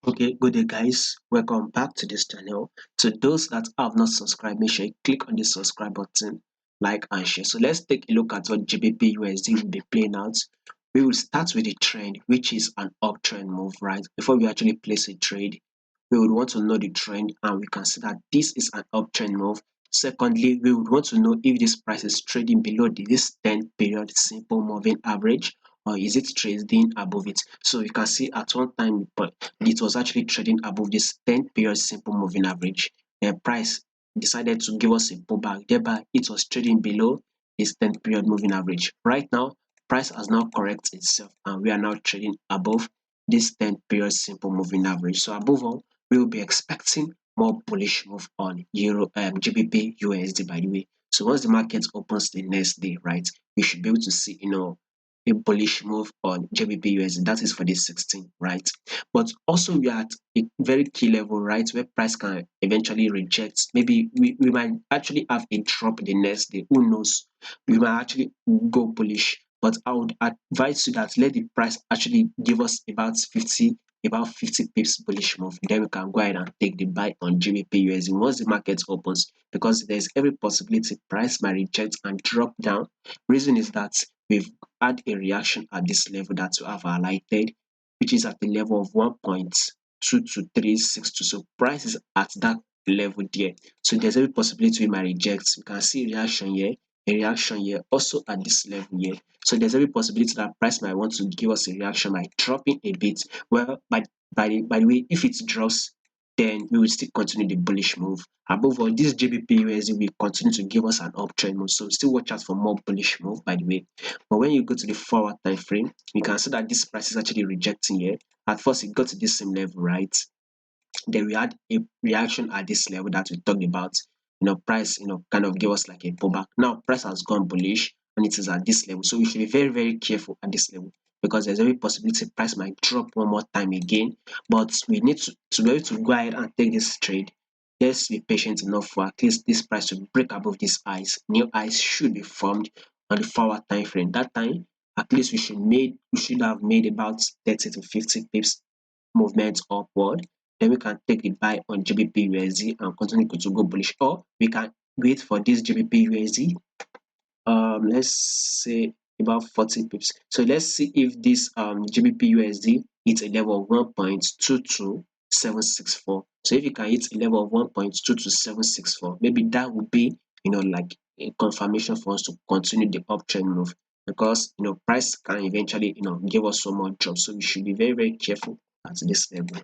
Okay, good day guys. Welcome back to this channel. To those that have not subscribed, make sure you click on the subscribe button, like and share. So let's take a look at what GBP USD will be playing out. We will start with the trend, which is an uptrend move, right? Before we actually place a trade, we would want to know the trend and we can see that this is an uptrend move. Secondly, we would want to know if this price is trading below this 10 period simple moving average, or is it trading above it. So you can see at one time but it was actually trading above this 10 period simple moving average. The price decided to give us a pullback, thereby it was trading below this 10 period moving average. Right now, price has now corrected itself and we are now trading above this 10 period simple moving average. So above all, we will be expecting more bullish move on GBP USD, by the way. So once the market opens the next day, right, we should be able to see a bullish move on GBP USD. That is for the 16, right? But also we are at a very key level, right, where price can eventually reject. Maybe we might actually have a drop the next day. Who knows? We might actually go bullish. But I would advise you that let the price actually give us about 50 pips bullish move. Then we can go ahead and take the buy on GBP USD once the market opens, because there's every possibility price might reject and drop down. Reason is that we've had a reaction at this level that we have highlighted, which is at the level of 1.22362. So price is at that level there. So there's every possibility we might reject. We can see a reaction here, also at this level here. So there's every possibility that price might want to give us a reaction by dropping a bit. Well, by the way, if it drops, then we will still continue the bullish move. Above all, this GBP USD will continue to give us an uptrend move. So still watch out for more bullish move, by the way. But when you go to the forward time frame, you can see that this price is actually rejecting here. At first, it got to this same level, right? Then we had a reaction at this level that we talked about. Price, kind of gave us like a pullback. Now, price has gone bullish and it is at this level. So we should be very, very careful at this level, because there's every possibility price might drop one more time again. But we need to be able to go ahead and take this trade. Let's be patient enough for at least this price to break above this highs. New highs should be formed on the forward time frame. That time, at least we should have made about 30 to 50 pips movement upward. Then we can take the buy on GBP USD and continue to go bullish, or we can wait for this GBP USD, let's say about 40 pips. So let's see if this GBP USD hits a level of 1.22764. So if you can hit a level of 1.22764, maybe that would be like a confirmation for us to continue the uptrend move, because price can eventually give us some more drops. So we should be very, very careful at this level.